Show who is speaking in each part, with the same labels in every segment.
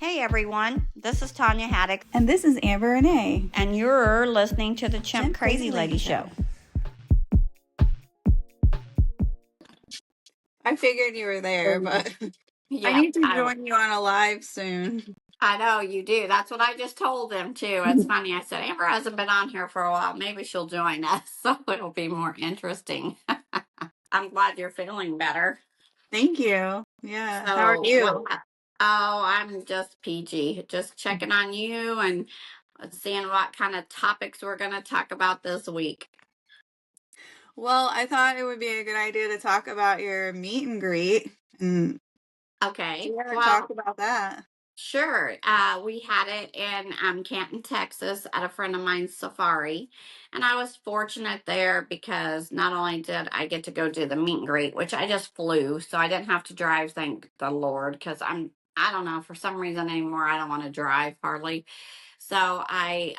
Speaker 1: Hey everyone, this is Tanya Haddock,
Speaker 2: And this is Amber Renee.
Speaker 1: and you're listening to the Chimp Crazy Lady Show.
Speaker 2: I figured you were there, but
Speaker 1: Yeah,
Speaker 2: I need to join you on a live soon.
Speaker 1: I know you do. That's what I just told them too. It's funny. I said, Amber hasn't been on here for a while. Maybe she'll join us, so it'll be more interesting. I'm glad you're feeling better.
Speaker 2: Thank you. Yeah.
Speaker 1: So,
Speaker 2: How are you?
Speaker 1: I'm just PG, just checking on you and seeing what kind of topics we're going to talk about this week.
Speaker 2: Well, I thought it would be a good idea to talk about your meet and greet.
Speaker 1: Okay.
Speaker 2: We haven't
Speaker 1: Well,
Speaker 2: talked about that.
Speaker 1: sure. We had it in Canton, Texas at a friend of mine's safari. And I was fortunate there because not only did I get to go do the meet and greet, which I just flew, so I didn't have to drive, thank the Lord, because I don't know, for some reason anymore, I don't want to drive hardly. So I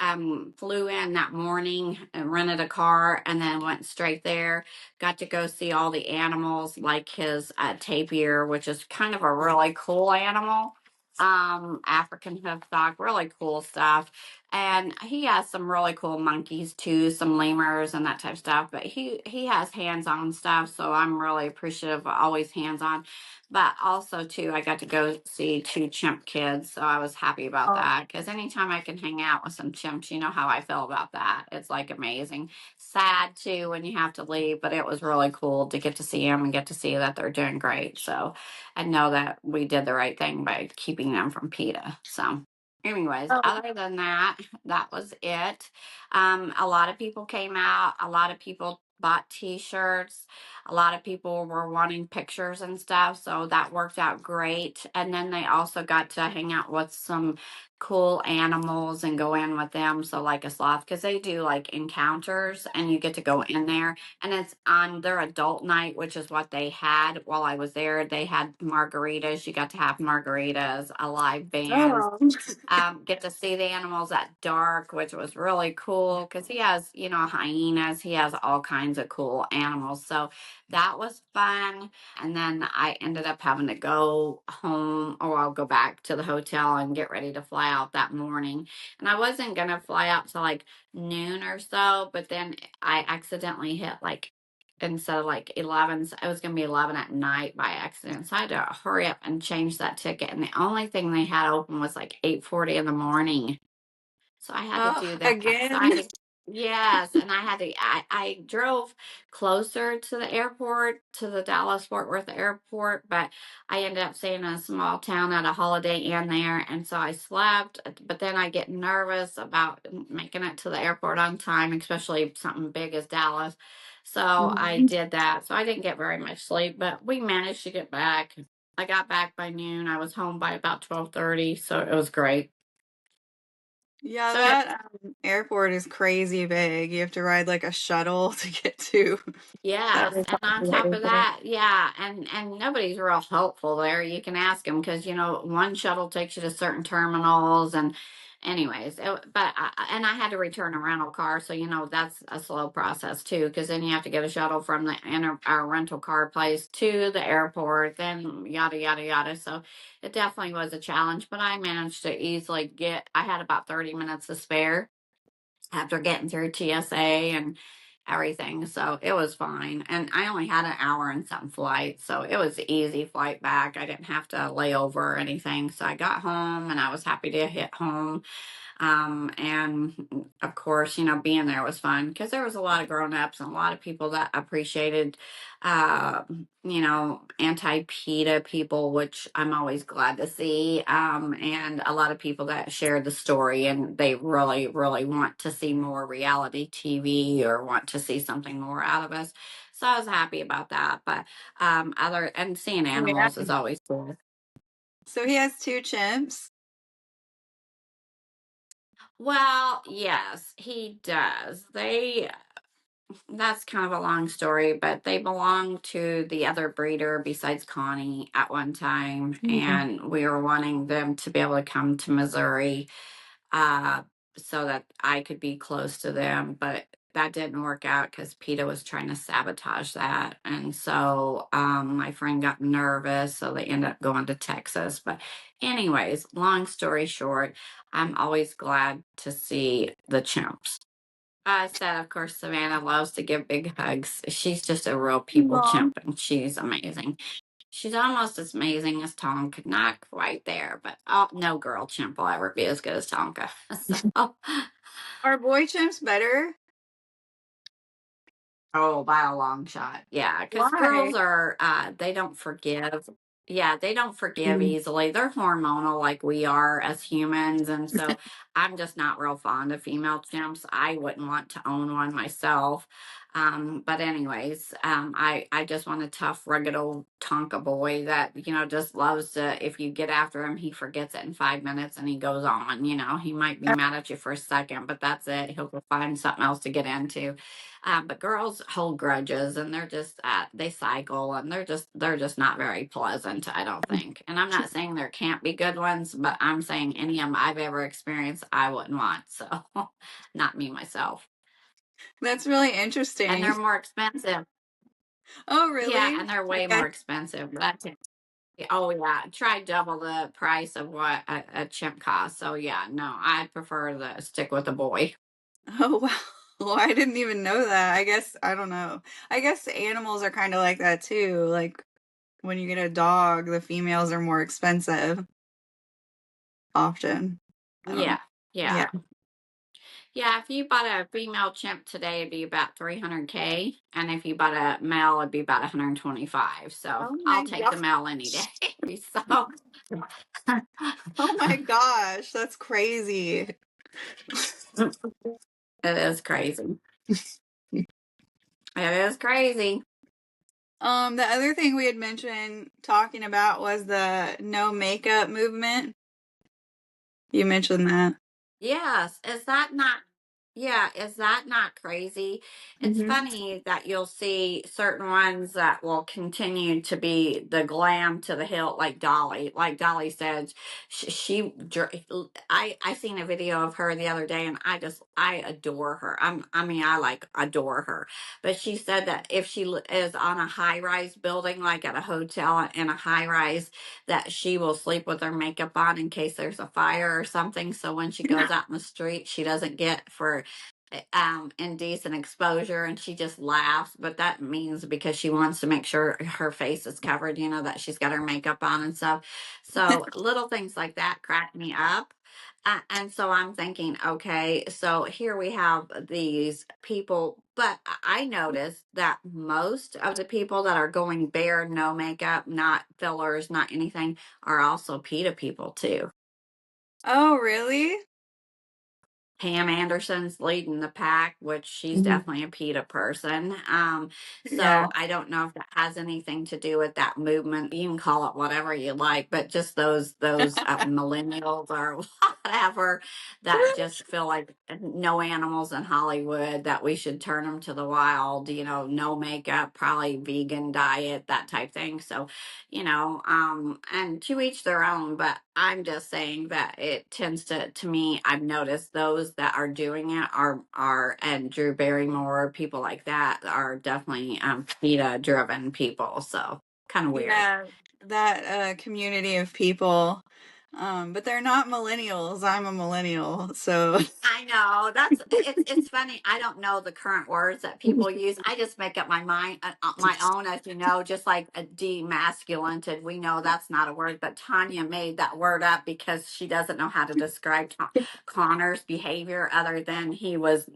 Speaker 1: flew in that morning and rented a car and then went straight there. Got to go see all the animals, like his tapir, which is kind of a really cool animal. African hoofdog, really cool stuff. And he has some really cool monkeys too, some lemurs and that type of stuff. But he has hands-on stuff, so I'm really appreciative of always hands-on. But also too, I got to go see 2 chimp kids, so I was happy about that. Because anytime I can hang out with some chimps, you know how I feel about that. It's like amazing. Sad too when you have to leave, but it was really cool to get to see them and get to see that they're doing great. So I know that we did the right thing by keeping them from PETA. So, anyways, other than that, that was it. A lot of people came out. A lot of people bought T-shirts. A lot of people were wanting pictures and stuff, so that worked out great. And then they also got to hang out with some cool animals and go in with them. So, like a sloth, because they do like encounters, and you get to go in there and it's on their adult night, which is what they had while I was there. They had margaritas. You got to have margaritas, a live band. Get to see the animals at dark, which was really cool because he has, hyenas. He has all kinds of cool animals. So that was fun. And then I ended up having to go home, or I'll go back to the hotel and get ready to fly out that morning. And I wasn't going to fly out till like noon or so, but then I accidentally hit like, instead of like 11, so it was going to be 11 at night by accident. So I had to hurry up and change that ticket. And the only thing they had open was like 8:40 in the morning. So I had to do that.
Speaker 2: Again?
Speaker 1: Yes, and I drove closer to the airport, to the Dallas Fort Worth airport, but I ended up staying in a small town at a Holiday Inn there, and so I slept. But then I get nervous about making it to the airport on time, especially something big as Dallas. So I did that. So I didn't get very much sleep, but we managed to get back. I got back by noon. I was home by about 12:30, so it was great.
Speaker 2: Yeah,
Speaker 1: So
Speaker 2: that airport is crazy big. You have to ride like a shuttle to get to
Speaker 1: yes,
Speaker 2: every
Speaker 1: and
Speaker 2: part
Speaker 1: on
Speaker 2: of the
Speaker 1: top of
Speaker 2: airport.
Speaker 1: that, yeah, and nobody's real helpful there. You can ask them because one shuttle takes you to certain terminals, and anyways, and I had to return a rental car, so that's a slow process too, because then you have to get a shuttle from our rental car place to the airport, then yada yada yada. So it definitely was a challenge, but I managed to easily get. I had about 30 minutes to spare after getting through TSA and everything. So it was fine. And I only had an hour and some flight. So it was an easy flight back. I didn't have to lay over or anything. So I got home and I was happy to hit home. And of course, being there was fun because there was a lot of grown-ups and a lot of people that appreciated, uh, anti-PETA people, which I'm always glad to see. And a lot of people that shared the story and they really, really want to see more reality TV or want to see something more out of us. So I was happy about that. But seeing
Speaker 2: Yeah.
Speaker 1: animals is always cool.
Speaker 2: So he has 2 chimps.
Speaker 1: Well, yes, he does. That's kind of a long story, but they belong to the other breeder besides Connie at one time, and we were wanting them to be able to come to Missouri, uh, so that I could be close to them. But that didn't work out because PETA was trying to sabotage that. And so my friend got nervous, so they ended up going to Texas. But, anyways, long story short, I'm always glad to see the chimps. I said, of course, Savannah loves to give big hugs. She's just a real people
Speaker 2: Aw.
Speaker 1: chimp, and she's amazing. She's almost as amazing as Tonka, not quite there, but oh, no girl chimp will ever be as good as Tonka. So,
Speaker 2: Are boy chimps better?
Speaker 1: oh, by a long shot. Yeah, because
Speaker 2: Why?
Speaker 1: girls are, they don't forgive. Yeah, they don't forgive
Speaker 2: Mm.
Speaker 1: easily. They're hormonal like we are as humans. And so I'm just not real fond of female chimps. I wouldn't want to own one myself. But anyways, I just want a tough, rugged old Tonka boy that, just loves to, if you get after him, he forgets it in 5 minutes and he goes on. He might be mad at you for a second, but that's it. He'll go find something else to get into. But girls hold grudges, and they're just they cycle, and they're just not very pleasant, I don't think. And I'm not saying there can't be good ones, but I'm saying any of them I've ever experienced, I wouldn't want. So, not me myself.
Speaker 2: That's really
Speaker 1: And
Speaker 2: interesting.
Speaker 1: they're more expensive.
Speaker 2: Oh,
Speaker 1: Yeah,
Speaker 2: really?
Speaker 1: and they're way
Speaker 2: Okay.
Speaker 1: more expensive. But that's it. Oh yeah, try double the price of what a chimp costs. So yeah, no, I prefer the stick with the boy.
Speaker 2: Oh, wow. Well, I didn't even know that. I guess, I don't know. I guess animals are kind of like that too. Like when you get a dog, the females are more expensive often. I don't know.
Speaker 1: Yeah, yeah.
Speaker 2: Yeah.
Speaker 1: Yeah, if you bought a female chimp today, it'd be about 300K, and if you bought a male, it'd be about 125. So
Speaker 2: Oh
Speaker 1: I'll
Speaker 2: my
Speaker 1: take the
Speaker 2: gosh.
Speaker 1: male any day. So
Speaker 2: Oh my gosh. That's crazy.
Speaker 1: it is crazy. It is crazy.
Speaker 2: The other thing we had mentioned talking about was the no makeup movement. You mentioned that.
Speaker 1: Yes. Is that not crazy? It's
Speaker 2: Hmm.
Speaker 1: funny that you'll see certain ones that will continue to be the glam to the hilt, like Dolly. Like Dolly said, I seen a video of her the other day, and I adore her. I like adore her. But she said that if she is on a high rise building, like at a hotel in a high rise, that she will sleep with her makeup on in case there's a fire or something. So when she goes out in the street, she doesn't get for indecent exposure, and she just laughs. But that means because she wants to make sure her face is covered, that she's got her makeup on and stuff. So little things like that crack me up. And so I'm thinking, okay, so here we have these people, but I noticed that most of the people that are going bare, no makeup, not fillers, not anything, are also PETA people too.
Speaker 2: Oh, really?
Speaker 1: Pam Anderson's leading the pack, which she's
Speaker 2: Mhm.
Speaker 1: definitely a PETA person.
Speaker 2: Yeah.
Speaker 1: So I don't know if that has anything to do with that movement. You can call it whatever you like, but just those millennials or whatever that just feel like no animals in Hollywood, that we should turn them to the wild. No makeup, probably vegan diet, that type thing. So and to each their own, but I'm just saying that it tends to me, I've noticed those that are doing it and Drew Barrymore, people like that are definitely PETA driven people. So kind of weird.
Speaker 2: Yeah, that community of people. But they're not millennials. I'm a millennial, so
Speaker 1: I know it's funny. I don't know the current words that people use. I just make up my mind, my own, as you know, just like a demasculinted. We know that's not a word, but Tanya made that word up because she doesn't know how to describe Connor's behavior other than he was,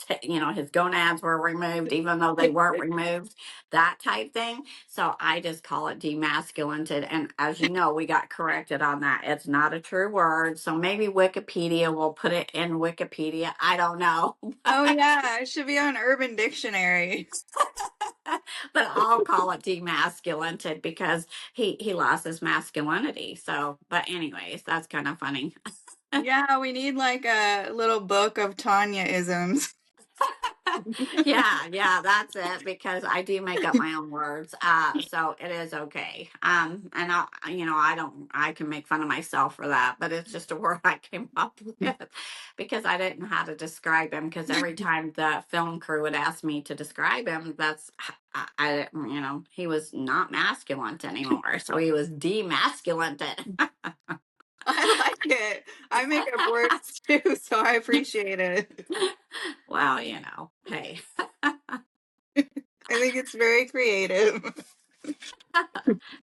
Speaker 1: his gonads were removed, even though they weren't removed, that type thing. So I just call it demasculinted. And as you know, we got corrected on that. It's not a true word. So maybe Wikipedia will put it in Wikipedia. I don't know.
Speaker 2: oh yeah, it should be on Urban Dictionary.
Speaker 1: But I'll call it demasculinted because he lost his masculinity. So, but anyways, that's kind of funny.
Speaker 2: Yeah, we need like a little book of Tanya isms.
Speaker 1: Yeah, that's it, because I do make up my own words. So it is okay. And I can make fun of myself for that, but it's just a word I came up with because I didn't know how to describe him. Because every time the film crew would ask me to describe him, he was not masculine anymore. So he was demasculinted.
Speaker 2: I like it. I make up words too, so I appreciate it.
Speaker 1: Well, hey.
Speaker 2: I think it's very creative.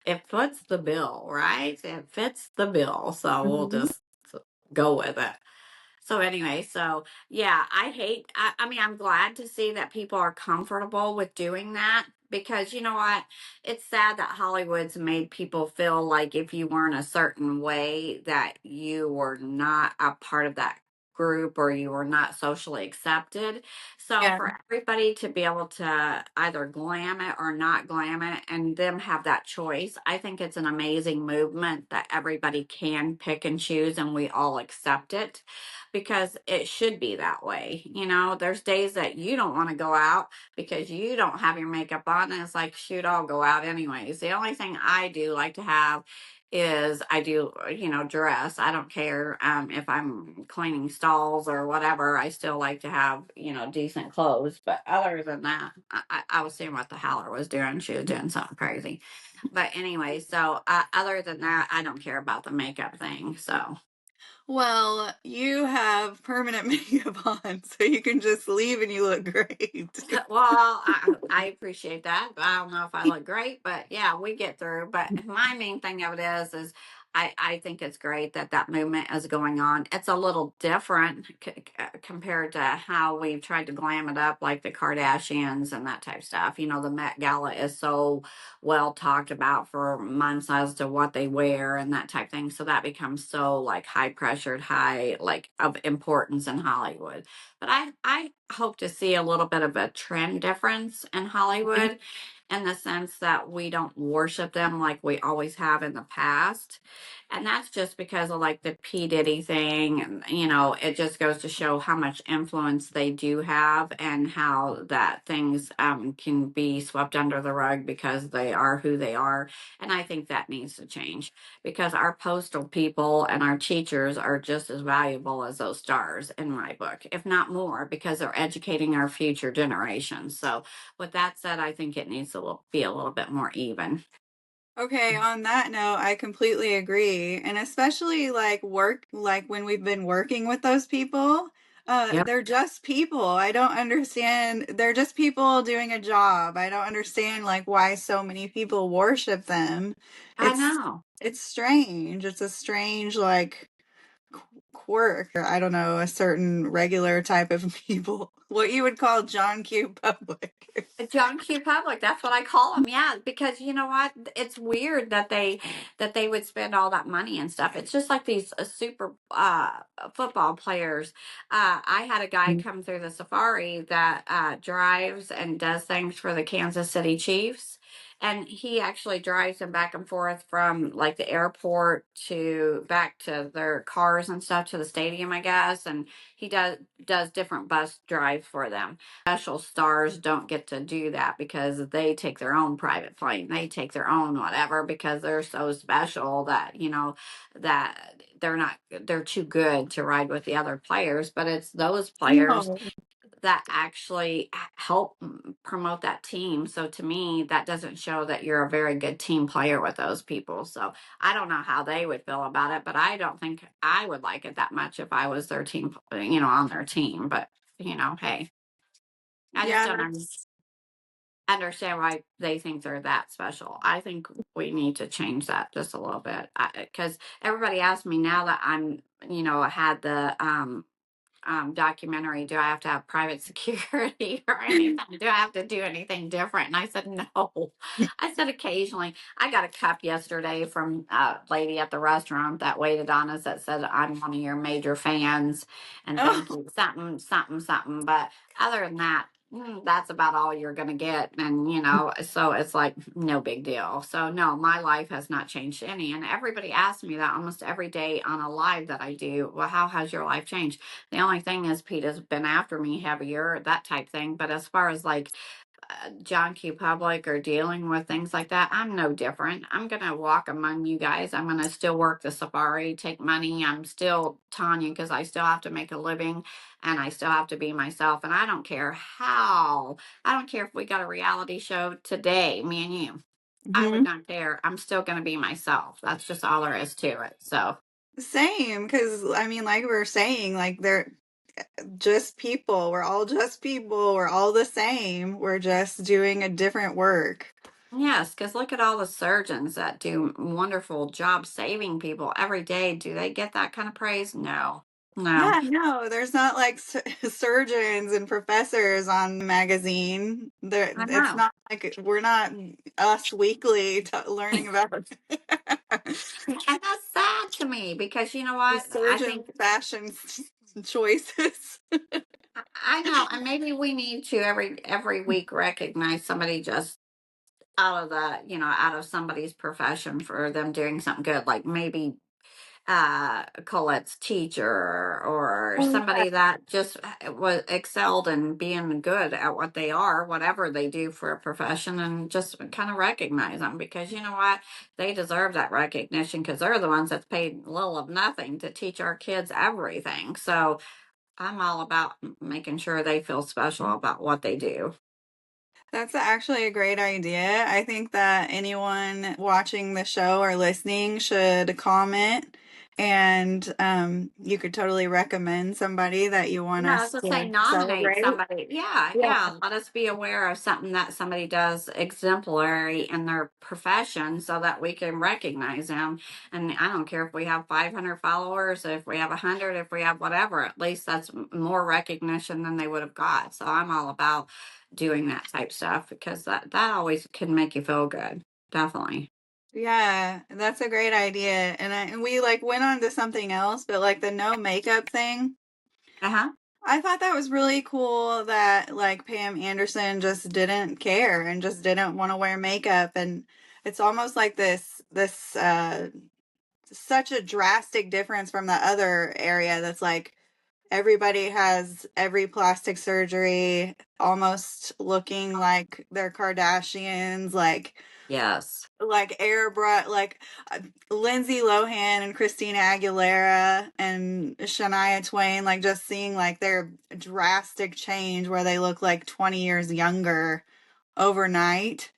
Speaker 1: It fits the bill, right? It fits the bill. So we'll just go with it. So anyway, so yeah, I mean, I'm glad to see that people are comfortable with doing that, because you know what? It's sad that Hollywood's made people feel like if you weren't a certain way, that you were not a part of that group, or you were not socially accepted. So
Speaker 2: Yeah.
Speaker 1: for everybody to be able to either glam it or not glam it, and them have that choice, I think it's an amazing movement that everybody can pick and choose, and we all accept it, because it should be that way. There's days that you don't want to go out because you don't have your makeup on, and it's like, shoot, I'll go out anyways. The only thing I do like to have is I do, dress. I don't care if I'm cleaning stalls or whatever. I still like to have, decent clothes. But other than that, I was seeing what the Howler was doing. She was doing something crazy. But anyway, so other than that, I don't care about the makeup thing. So.
Speaker 2: Well, you have permanent makeup on, so you can just leave and you look great.
Speaker 1: Well, I appreciate that. I don't know if I look great, but yeah, we get through. But my main thing of it is I think it's great that that movement is going on. It's a little different compared to how we've tried to glam it up, like the Kardashians and that type of stuff. The Met Gala is so well talked about for months as to what they wear and that type of thing. So that becomes so like high pressured, high like of importance in Hollywood. But I hope to see a little bit of a trend difference in Hollywood, in the sense that we don't worship them like we always have in the past. And that's just because of like the P. Diddy thing. And, it just goes to show how much influence they do have, and how that things can be swept under the rug because they are who they are. And I think that needs to change, because our postal people and our teachers are just as valuable as those stars in my book, if not more, because they're educating our future generations. So with that said, I think it needs to be a little bit more even.
Speaker 2: Okay, on that note, I completely agree. And especially like when we've been working with those people,
Speaker 1: Yep.
Speaker 2: they're just people. I don't understand. They're just people doing a job. I don't understand like why so many people worship them.
Speaker 1: I
Speaker 2: It's
Speaker 1: know.
Speaker 2: it's strange. It's a strange like quirk, or I don't know, a certain regular type of people. What you would call John Q. Public.
Speaker 1: John Q. Public, that's what I call them. Yeah, because you know what? It's weird that they would spend all that money and stuff. It's just like these super football players. I had a guy come through the safari that drives and does things for the Kansas City Chiefs. And he actually drives them back and forth from like the airport to back to their cars and stuff to the stadium, I guess. And he does different bus drives for them. Special stars don't get to do that because they take their own private plane. They take their own whatever, because they're so special that, that they're too good to ride with the other players. But it's those players
Speaker 2: No.
Speaker 1: that actually help promote that team. So to me, that doesn't show that you're a very good team player with those people. So I don't know how they would feel about it, but I don't think I would like it that much if I was their team, on their team. But, hey. I just
Speaker 2: Yeah,
Speaker 1: don't
Speaker 2: that's
Speaker 1: understand why they think they're that special. I think we need to change that just a little bit, because everybody asks me now that I'm, had the documentary, do I have to have private security or anything? Do I have to do anything different? And I said, no. I said, occasionally. I got a cup yesterday from a lady at the restaurant that waited on us that said, I'm one of your major fans and thank
Speaker 2: oh,
Speaker 1: you, something, something, something. But other than that, That's about all you're going to get. And, so it's like no big deal. So, no, my life has not changed any. And everybody asks me that almost every day on a live that I do. Well, how has your life changed? The only thing is, Pete has been after me heavier, that type thing. But as far as like John Q. Public or dealing with things like that, I'm no different. I'm going to walk among you guys. I'm going to still work the safari, take money. I'm still Tanya because I still have to make a living and I still have to be myself. And I don't care how, I don't care if we got a reality show today, me and you. I would
Speaker 2: Hmm.
Speaker 1: not care. I'm still going to be myself. That's just all there is to it. So,
Speaker 2: Same, because I mean, like we were saying, like they're just people. We're all just people. We're all the same. We're just doing a different work.
Speaker 1: yes, because look at all the surgeons that do wonderful jobs saving people every day. Do they get that kind of praise? No, no.
Speaker 2: Yeah, no, there's not like surgeons and professors on the magazine. There,
Speaker 1: I
Speaker 2: it's
Speaker 1: know.
Speaker 2: not like we're not Us Weekly learning about
Speaker 1: And that's sad to me because you know
Speaker 2: the
Speaker 1: what? I
Speaker 2: surgeon
Speaker 1: think
Speaker 2: fashion choices.
Speaker 1: I know, and maybe we need to every week recognize somebody just out of out of somebody's profession for them doing something good, like maybe Colette's teacher or
Speaker 2: Oh, yeah.
Speaker 1: somebody that just was excelled in being good at what they are, whatever they do for a profession, and just kind of recognize them because you know what? They deserve that recognition because they're the ones that's paid little of nothing to teach our kids everything. So I'm all about making sure they feel special about what they do.
Speaker 2: That's actually a great idea. I think that anyone watching the show or listening should comment, and you could totally recommend somebody that you want
Speaker 1: Yeah, I
Speaker 2: us
Speaker 1: was gonna say
Speaker 2: to
Speaker 1: nominate
Speaker 2: celebrate.
Speaker 1: somebody. Yeah,
Speaker 2: Yeah.
Speaker 1: yeah. Let us be aware of something that somebody does exemplary in their profession so that we can recognize them. And I don't care if we have 500 followers, if we have 100, if we have whatever, at least that's more recognition than they would have got. So I'm all about doing that type stuff because that always can make you feel good. Definitely.
Speaker 2: Yeah, that's a great idea. And we like went on to something else, but like the no makeup thing.
Speaker 1: Uh-huh.
Speaker 2: I thought that was really cool that like Pam Anderson just didn't care and just didn't want to wear makeup, and it's almost like this such a drastic difference from the other area that's like everybody has every plastic surgery almost looking like they're Kardashians,
Speaker 1: Yes.
Speaker 2: like airbrush, like Lindsay Lohan and Christina Aguilera and Shania Twain, like just seeing like their drastic change where they look like 20 years younger overnight.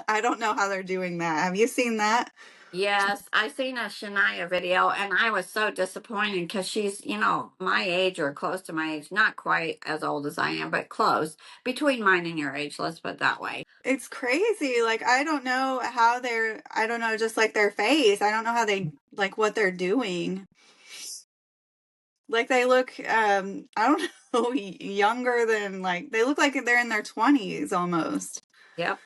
Speaker 2: I don't know how they're doing that. Have you seen that?
Speaker 1: Yes, I seen a Shania video and I was so disappointed because she's, my age or close to my age, not quite as old as I am, but close between mine and your age, let's put it that way.
Speaker 2: It's crazy. Like I don't know how they're I don't know, just like their face. I don't know how they like what they're doing. Like they look I don't know, younger than like they look like they're in their 20s almost.
Speaker 1: Yep.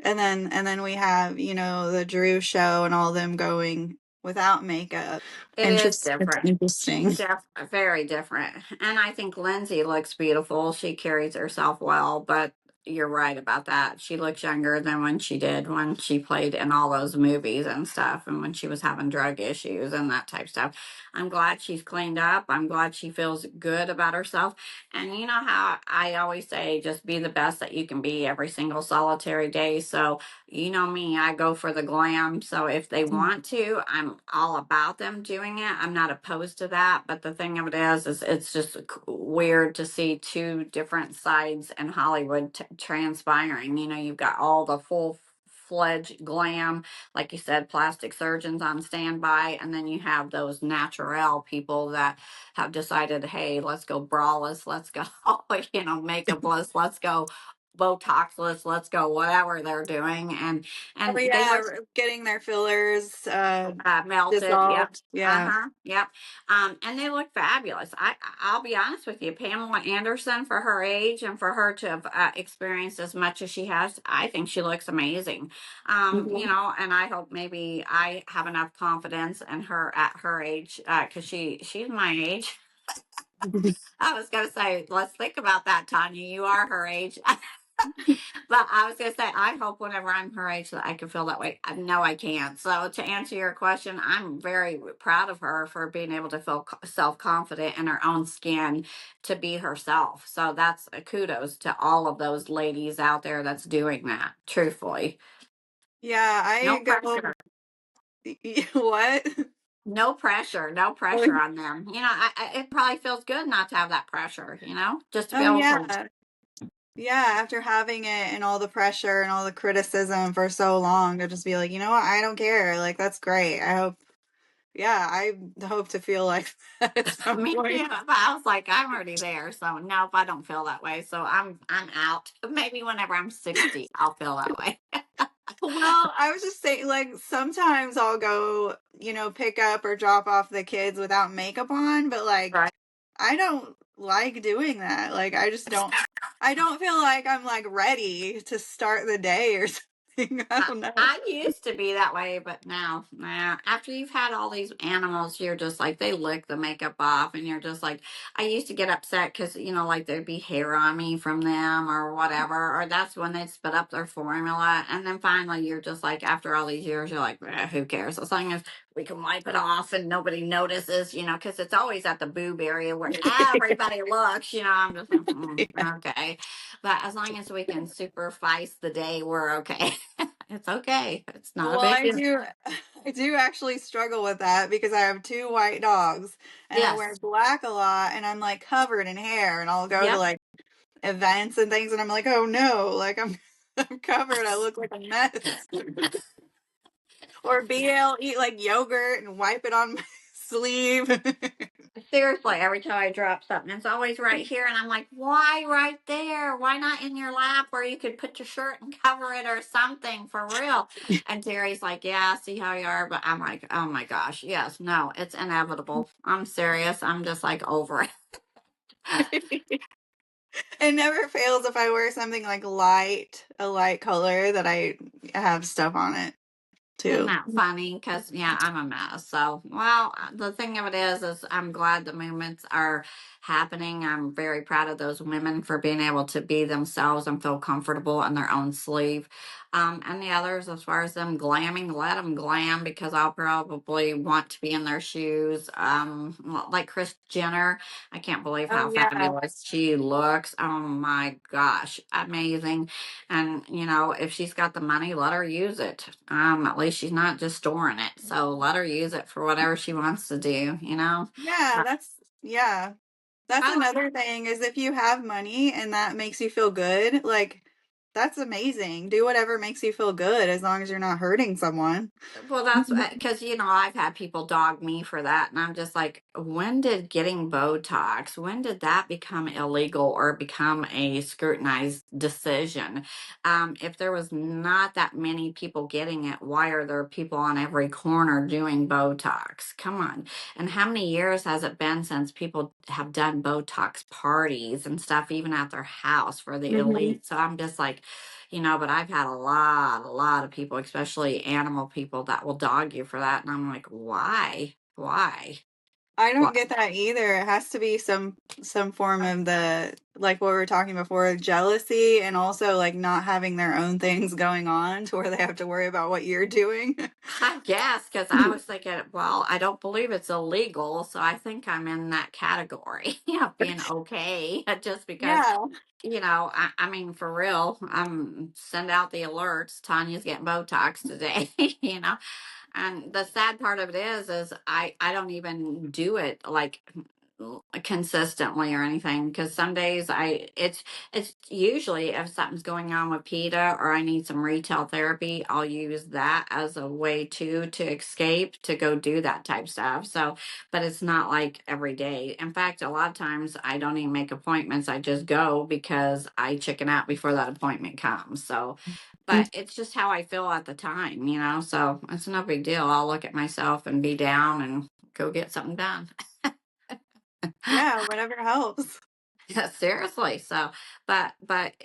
Speaker 2: And then we have, the Drew show and all them going without makeup.
Speaker 1: It is
Speaker 2: Interesting. It's
Speaker 1: different.
Speaker 2: interesting.
Speaker 1: Very different. And I think Lindsay looks beautiful. She carries herself well, but you're right about that. She looks younger than when she did when she played in all those movies and stuff and when she was having drug issues and that type of stuff. I'm glad she's cleaned up. I'm glad she feels good about herself. And you know how I always say just be the best that you can be every single solitary day. So you know me, I go for the glam. So if they want to, I'm all about them doing it. I'm not opposed to that. But the thing of it is it's just weird to see two different sides in Hollywood transpiring. You've got all the full fledged glam, like you said, plastic surgeons on standby, and then you have those natural people that have decided, hey, let's go braless, let's go, makeupless, let's go Botoxless, let's go, whatever they're doing, and
Speaker 2: Oh
Speaker 1: they
Speaker 2: yeah,
Speaker 1: look
Speaker 2: getting their fillers
Speaker 1: melted. Yep.
Speaker 2: dissolved. Yeah.
Speaker 1: Uh-huh. Yep. And they look fabulous. I'll be honest with you, Pamela Anderson, for her age and for her to have experienced as much as she has, I think she looks amazing.
Speaker 2: Mhm.
Speaker 1: And I hope maybe I have enough confidence in her at her age, because she's my age. I was going to say, let's think about that, Tanya. You are her age. But I was going to say, I hope whenever I'm her age that I can feel that way. No, I can't. So to answer your question, I'm very proud of her for being able to feel self confident in her own skin to be herself. So that's a kudos to all of those ladies out there that's doing that. Truthfully,
Speaker 2: Yeah,
Speaker 1: no
Speaker 2: I go,
Speaker 1: pressure.
Speaker 2: what?
Speaker 1: No pressure, no pressure on them. It probably feels good not to have that pressure, just to be
Speaker 2: Oh,
Speaker 1: able to.
Speaker 2: yeah. Yeah, after having it and all the pressure and all the criticism for so long to just be like, you know what, I don't care. Like, that's great. I hope, yeah, I hope to feel like that at some
Speaker 1: Me
Speaker 2: point.
Speaker 1: too. But I was like, I'm already there. So nope, I don't feel that way. So I'm out. Maybe whenever I'm 60, I'll feel that way.
Speaker 2: Well, I was just saying, like, sometimes I'll go, pick up or drop off the kids without makeup on, but like,
Speaker 1: Right.
Speaker 2: I don't like doing that. Like, I don't feel like I'm like ready to start the day or something. I don't know.
Speaker 1: I used to be that way, but now, nah. After you've had all these animals, you're just like, they lick the makeup off, and you're just like, I used to get upset because, like there'd be hair on me from them or whatever, or that's when they'd spit up their formula. And then finally, you're just like, after all these years, you're like, who cares? As long as we can wipe it off and nobody notices, because it's always at the boob area where everybody looks, I'm just like, okay. But as long as we can supervise the day, we're okay. It's okay. It's not a
Speaker 2: Well,
Speaker 1: big deal.
Speaker 2: I do actually struggle with that because I have two white dogs and I wear
Speaker 1: Yes.
Speaker 2: black a lot and I'm like covered in hair and I'll go to
Speaker 1: Yep.
Speaker 2: like events and things and I'm like, oh no, like I'm I'm covered. I look like a mess. Or BL eat like yogurt and wipe it on my sleeve.
Speaker 1: Seriously, every time I drop something, it's always right here. And I'm like, why right there? Why not in your lap where you could put your shirt and cover it or something for real? And Terry's like, yeah, I see how you are. But I'm like, oh my gosh. Yes, no, it's inevitable. I'm serious. I'm just like over it.
Speaker 2: It never fails if I wear something like a light color that I have stuff on it
Speaker 1: Isn't
Speaker 2: too.
Speaker 1: that funny? Because yeah, I'm a mess. So, well, the thing of it is I'm glad the movements are happening. I'm very proud of those women for being able to be themselves and feel comfortable in their own sleeve. And the others, as far as them glamming, let them glam because I'll probably want to be in their shoes. Like Kris Jenner, I can't believe how
Speaker 2: Oh yeah.
Speaker 1: fabulous she looks. Oh my gosh, amazing. And, if she's got the money, let her use it. At least she's not just storing it. So let her use it for whatever she wants to do.
Speaker 2: Yeah,
Speaker 1: But
Speaker 2: yeah. That's
Speaker 1: I like,
Speaker 2: another thing is if you have money and that makes you feel good, like that's amazing. Do whatever makes you feel good as long as you're not hurting someone.
Speaker 1: well, that's because, I've had people dog me for that. And I'm just like, when did getting Botox, when did that become illegal or become a scrutinized decision? If there was not that many people getting it, why are there people on every corner doing Botox? Come on. And how many years has it been since people have done Botox parties and stuff, even at their house for the
Speaker 2: Mhm.
Speaker 1: elite? So I'm just like, but I've had a lot of people, especially animal people, that will dog you for that. And I'm like, why? Why?
Speaker 2: I
Speaker 1: Why?
Speaker 2: don't get that either. It has to be some form of the like what we were talking before, jealousy and also like not having their own things going on to where they have to worry about what you're doing.
Speaker 1: I guess because I was thinking, well, I don't believe it's illegal. So I think I'm in that category of being okay just because,
Speaker 2: Yeah.
Speaker 1: I mean, for real, send out the alerts. Tanya's getting Botox today, And the sad part of it is I don't even do it like consistently or anything because some days it's usually if something's going on with PETA or I need some retail therapy, I'll use that as a way to escape to go do that type stuff. So, but it's not like every day. In fact, a lot of times I don't even make appointments. I just go because I chicken out before that appointment comes. So, but it's just how I feel at the time. So it's no big deal. I'll look at myself and be down and go get something done.
Speaker 2: Yeah, whatever helps.
Speaker 1: Yeah, seriously. So, but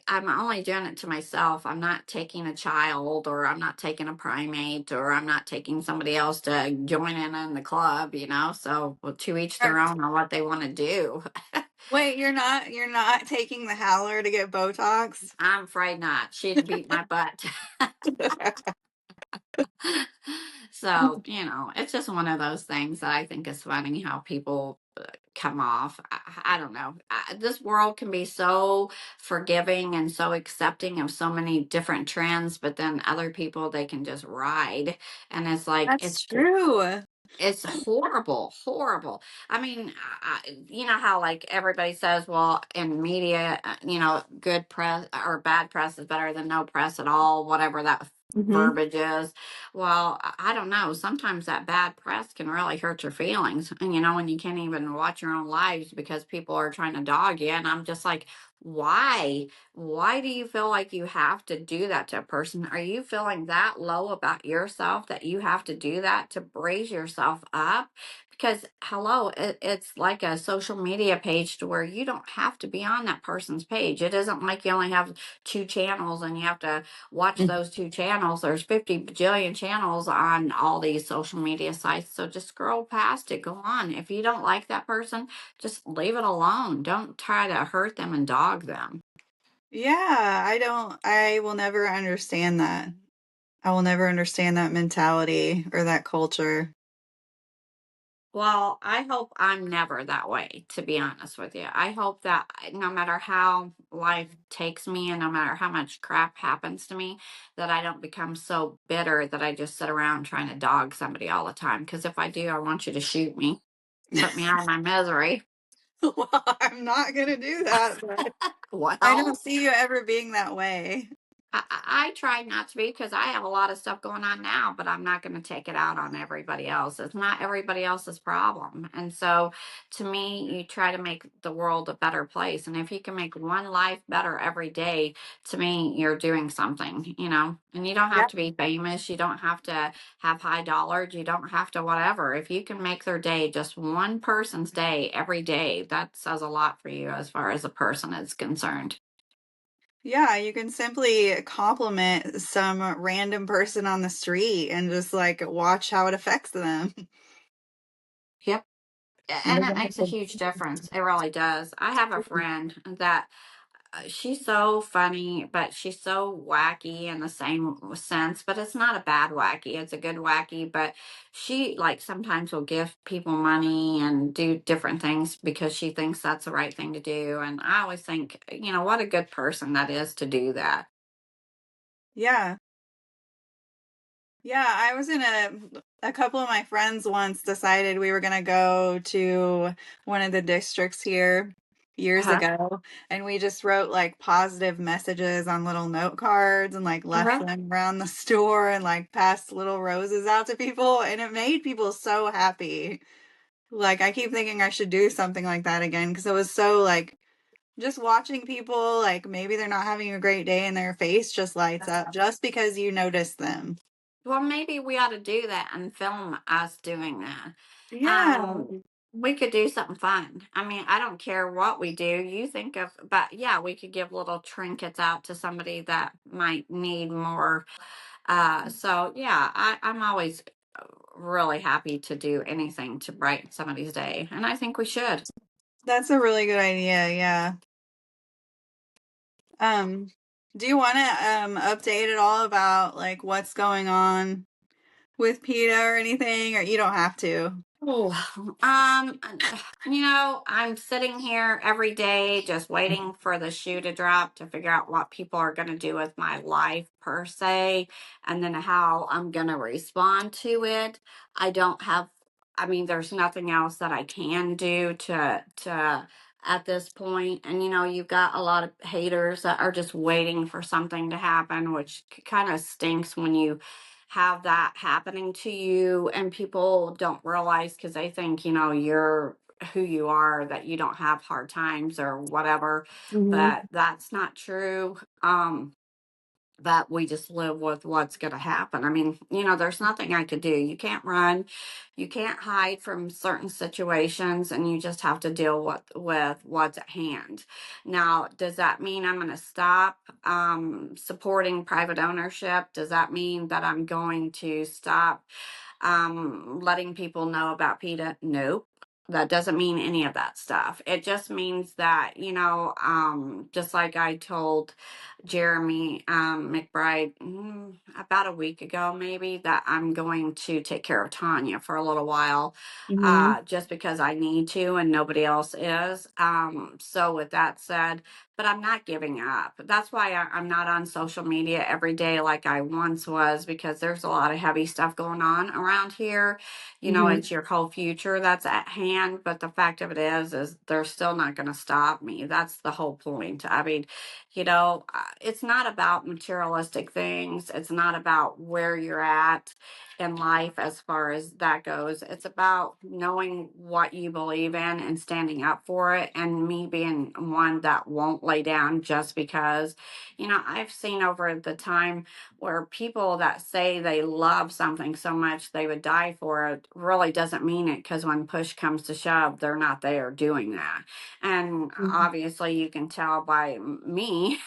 Speaker 1: I'm only doing it to myself. I'm not taking a child, or I'm not taking a primate, or I'm not taking somebody else to join in the club, you know. So, well, to each their own on what they want to do.
Speaker 2: Wait, you're not taking the howler to get Botox?
Speaker 1: I'm afraid not. She'd beat my butt. So, it's just one of those things that I think is funny how people come off. I don't know. This world can be so forgiving and so accepting of so many different trends, but then other people, they can just ride. And it's like,
Speaker 2: That's true.
Speaker 1: it's horrible, horrible. I mean, you know how like everybody says, well, in media, good press or bad press is better than no press at all, whatever that
Speaker 2: Hmm.
Speaker 1: verbiage is. Well, I don't know. Sometimes that bad press can really hurt your feelings, and when you can't even watch your own lives because people are trying to dog you. And I'm just like, why? Why do you feel like you have to do that to a person? Are you feeling that low about yourself that you have to do that to raise yourself up? Because, hello, it's like a social media page to where you don't have to be on that person's page. It isn't like you only have two channels and you have to watch those two channels. There's 50 bajillion channels on all these social media sites. So just scroll past it. Go on. If you don't like that person, just leave it alone. Don't try to hurt them and dog them.
Speaker 2: Yeah, I will never understand that. I will never understand that mentality or that culture.
Speaker 1: Well, I hope I'm never that way, to be honest with you. I hope that no matter how life takes me and no matter how much crap happens to me, that I don't become so bitter that I just sit around trying to dog somebody all the time. Because if I do, I want you to shoot me, put me out of my misery.
Speaker 2: Well, I'm not gonna do that, but I don't
Speaker 1: Well,
Speaker 2: see you ever being that way.
Speaker 1: I try not to be because I have a lot of stuff going on now, but I'm not going to take it out on everybody else. It's not everybody else's problem. And so to me, you try to make the world a better place. And if you can make one life better every day, to me, you're doing something, and you don't have
Speaker 2: Yeah.
Speaker 1: to be famous. You don't have to have high dollars. You don't have to whatever. If you can make their day, just one person's day every day, that says a lot for you as far as a person is concerned.
Speaker 2: Yeah, you can simply compliment some random person on the street and just like watch how it affects them.
Speaker 1: Yep. And it makes a huge difference. It really does. I have a friend that she's so funny, but she's so wacky in the same sense. But it's not a bad wacky; it's a good wacky. But she like sometimes will give people money and do different things because she thinks that's the right thing to do. And I always think, what a good person that is to do that.
Speaker 2: Yeah. Yeah, I was in a couple of my friends once decided we were gonna go to one of the districts here years
Speaker 1: Uh-huh.
Speaker 2: ago, and we just wrote like positive messages on little note cards and like left
Speaker 1: Uh-huh.
Speaker 2: them around the store and like passed little roses out to people, and it made people so happy. Like I keep thinking I should do something like that again because it was so like just watching people like maybe they're not having a great day and their face just lights up just because you notice them.
Speaker 1: Well, maybe we ought to do that and film us doing that.
Speaker 2: Yeah.
Speaker 1: Um, we could do something fun. I mean, I don't care what we do. You think of, but yeah, we could give little trinkets out to somebody that might need more. So yeah, I'm always really happy to do anything to brighten somebody's day, and I think we should.
Speaker 2: That's a really good idea, yeah. Um, do you wanna, update at all about, like, what's going on with PETA or anything, or you don't have to?
Speaker 1: Oh, I'm sitting here every day just waiting for the shoe to drop to figure out what people are going to do with my life per se, and then how I'm going to respond to it. I don't have, I mean, there's nothing else that I can do to at this point. And you've got a lot of haters that are just waiting for something to happen, which kind of stinks when you have that happening to you and people don't realize because they think you're who you are, that you don't have hard times or whatever,
Speaker 2: Mhm.
Speaker 1: but that's not true. but we just live with what's going to happen. I mean, there's nothing I could do. You can't run, you can't hide from certain situations, and you just have to deal with what's at hand. Now, does that mean I'm going to stop supporting private ownership? Does that mean that I'm going to stop letting people know about PETA? Nope. That doesn't mean any of that stuff. It just means that, just like I told Jeremy McBride about a week ago, maybe, that I'm going to take care of Tanya for a little while,
Speaker 2: Mm-hmm.
Speaker 1: just because I need to and nobody else is. So, with that said, but I'm not giving up. That's why I'm not on social media every day like I once was, because there's a lot of heavy stuff going on around here.
Speaker 2: Mm-hmm.
Speaker 1: It's your whole future that's at hand. But the fact of it is they're still not going to stop me. That's the whole point. I mean, it's not about materialistic things. It's not about where you're at in life as far as that goes. It's about knowing what you believe in and standing up for it. And me being one that won't lay down just because, I've seen over the time where people that say they love something so much they would die for it really doesn't mean it, because when push comes to shove, they're not there doing that. And obviously, you can tell by me,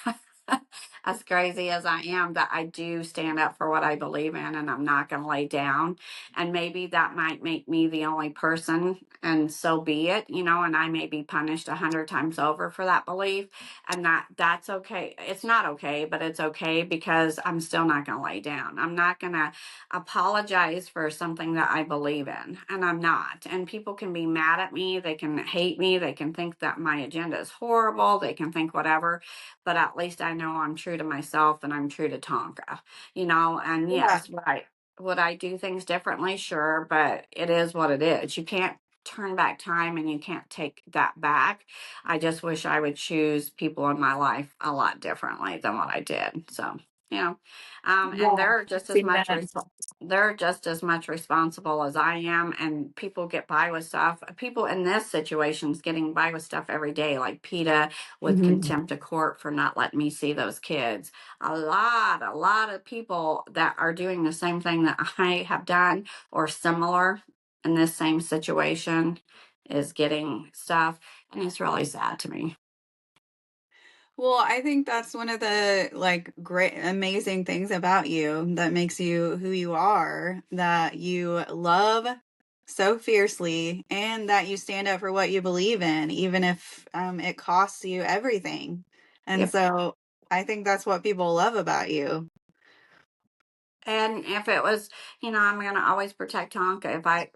Speaker 1: as crazy as I am, that I do stand up for what I believe in and I'm not going to lay down. And maybe that might make me the only person, and so be it, and I may be punished 100 times over for that belief. And that's okay. It's not okay, but it's okay because I'm still not going to lay down. I'm not going to apologize for something that I believe in, and I'm not. And people can be mad at me, they can hate me, they can think that my agenda is horrible, they can think whatever, but at least I know I'm true to myself and I'm true to Tonka, and
Speaker 2: Yeah.
Speaker 1: yes, right. Would I do things differently? Sure, but it is what it is. You can't turn back time and you can't take that back. I just wish I would choose people in my life a lot differently than what I did. So, you know, and
Speaker 2: Yeah. See that.
Speaker 1: they're just as much responsible as I am, and people get by with stuff. People in this situation is getting by with stuff every day, like PETA with
Speaker 2: Mm-hmm.
Speaker 1: contempt of court for not letting me see those kids. A lot of people that are doing the same thing that I have done or similar in this same situation is getting stuff, and it's really sad to me.
Speaker 2: Well, I think that's one of the like great, amazing things about you that makes you who you are, that you love so fiercely and that you stand up for what you believe in, even if it costs you everything. And
Speaker 1: Yep.
Speaker 2: so I think that's what people love about you.
Speaker 1: And if it was, I'm going to always protect Tonka. If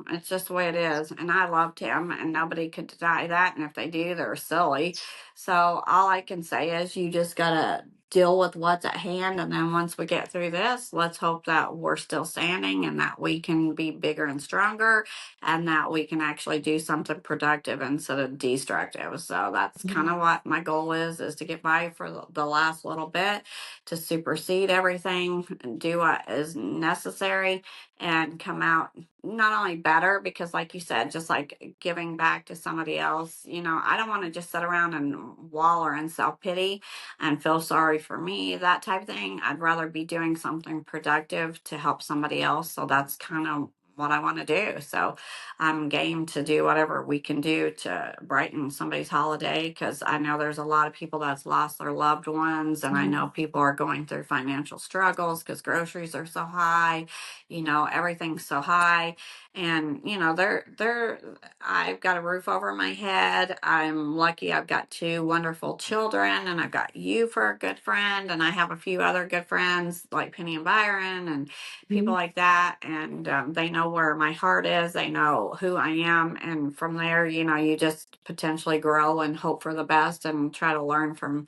Speaker 1: it's just the way it is. And I loved him, and nobody could deny that. And if they do, they're silly. So all I can say is you just got to deal with what's at hand. And then once we get through this, let's hope that we're still standing and that we can be bigger and stronger and that we can actually do something productive instead of destructive. So that's kind of what my goal is to get by for the last little bit, to supersede everything and do what is necessary and come out not only better, because like you said, just like giving back to somebody else, I don't want to just sit around and wallow in self-pity and feel sorry for me, that type of thing. I'd rather be doing something productive to help somebody else. So that's kind of what I want to do. So I'm game to do whatever we can do to brighten somebody's holiday, because I know there's a lot of people that's lost their loved ones, and I know people are going through financial struggles because groceries are so high, everything's so high, and they're I've got a roof over my head. I'm lucky I've got two wonderful children, and I've got you for a good friend, and I have a few other good friends like Penny and Byron and people
Speaker 2: Mhm.
Speaker 1: like that, and they know where my heart is, they know who I am, and from there, you just potentially grow and hope for the best and try to learn from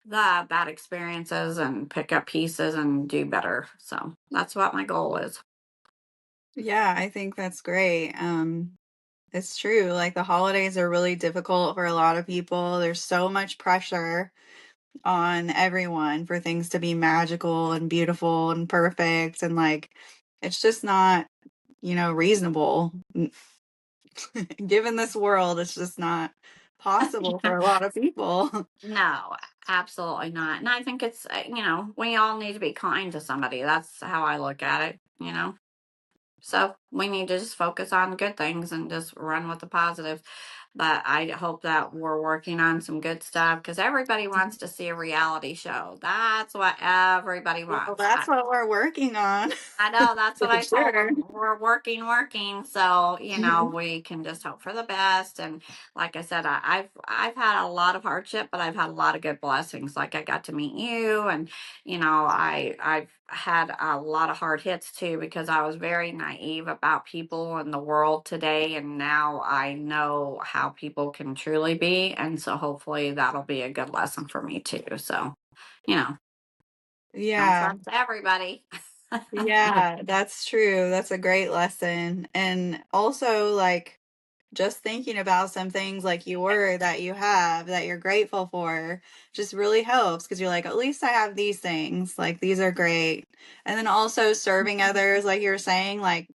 Speaker 1: the bad experiences and pick up pieces and do better. So that's what my goal is.
Speaker 2: Yeah, I think that's great. It's true. Like the holidays are really difficult for a lot of people. There's so much pressure on everyone for things to be magical and beautiful and perfect, and like it's just not, reasonable. Given this world, it's just not possible for a lot of people.
Speaker 1: No, absolutely not. And I think it's, we all need to be kind to somebody. That's how I look at it. So we need to just focus on the good things and just run with the positive. But I hope that we're working on some good stuff because everybody wants to see a reality show. That's what everybody
Speaker 2: Well,
Speaker 1: wants.
Speaker 2: that's what we're working on.
Speaker 1: I know, that's
Speaker 2: For
Speaker 1: what I told
Speaker 2: sure.
Speaker 1: them. We're working. So,
Speaker 2: Mhm.
Speaker 1: we can just hope for the best. And like I said, I've had a lot of hardship, but I've had a lot of good blessings. Like I got to meet you and, I've had a lot of hard hits too, because I was very naive about people in the world today. And now I know how people can truly be. And so hopefully that'll be a good lesson for me too. So, you know, don't
Speaker 2: Yeah.
Speaker 1: trust everybody.
Speaker 2: Yeah, that's true. That's a great lesson. And also, like, just thinking about some things like you were that you have that you're grateful for just really helps because you're like, at least I have these things. Like, these are great. And then also serving others, like you were saying, like,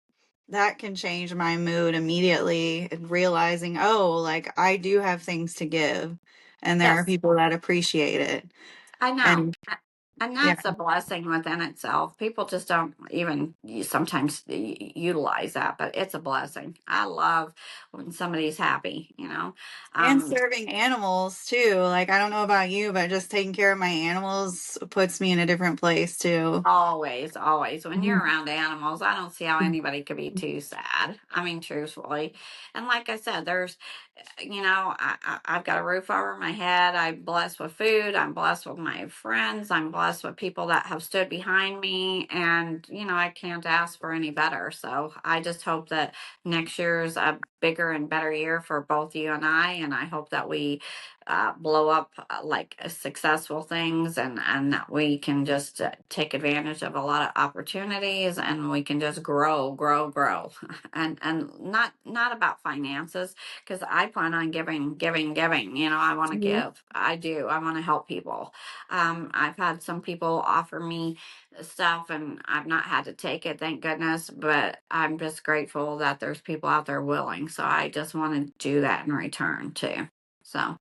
Speaker 2: that can change my mood immediately and realizing, oh, like, I do have things to give. And there are
Speaker 1: Yes.
Speaker 2: people that appreciate it.
Speaker 1: I know.
Speaker 2: And
Speaker 1: And
Speaker 2: yeah.
Speaker 1: that's a blessing within itself. People just don't even sometimes utilize that, but it's a blessing. I love when somebody's happy.
Speaker 2: And
Speaker 1: Um,
Speaker 2: serving animals too. Like, I don't know about you, but just taking care of my animals puts me in a different place too.
Speaker 1: always, always. When you're
Speaker 2: Mhm.
Speaker 1: around animals, I don't see how anybody could be too sad. I mean, truthfully. And like I said, I've got a roof over my head. I'm blessed with food. I'm blessed with my friends. I'm blessed with people that have stood behind me. And, I can't ask for any better. So I just hope that next year's a bigger and better year for both you and I. And I hope that we blow up like successful things and that we can just take advantage of a lot of opportunities and we can just grow and not about finances because I plan on giving. I want to
Speaker 2: Mhm.
Speaker 1: give. I do. I want to help people. I've had some people offer me stuff and I've not had to take it, thank goodness. But I'm just grateful that there's people out there willing. So I just want to do that in return too. So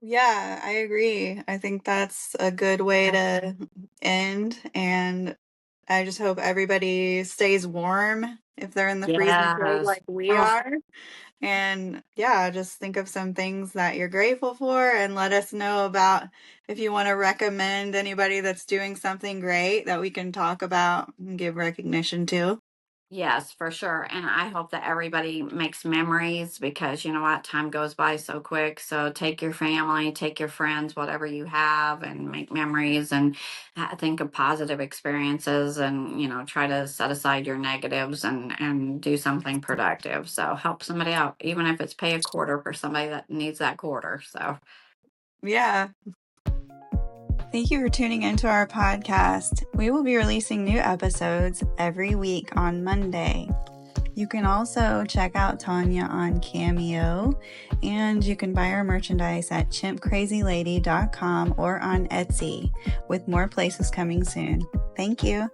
Speaker 2: Yeah, I agree. I think that's a good way to end. And I just hope everybody stays warm if they're in the freezing cold
Speaker 1: yes.
Speaker 2: like we
Speaker 1: Oh,
Speaker 2: are. And yeah, just think of some things that you're grateful for and let us know about if you want to recommend anybody that's doing something great that we can talk about and give recognition to.
Speaker 1: yes, for sure. And I hope that everybody makes memories because you know what? Time goes by so quick. So take your family, take your friends, whatever you have, and make memories and think of positive experiences and, try to set aside your negatives and do something productive. So help somebody out, even if it's pay a quarter for somebody that needs that quarter. So,
Speaker 2: Yeah. Thank you for tuning into our podcast. We will be releasing new episodes every week on Monday. You can also check out Tanya on Cameo, and you can buy our merchandise at chimpcrazylady.com or on Etsy, with more places coming soon. Thank you.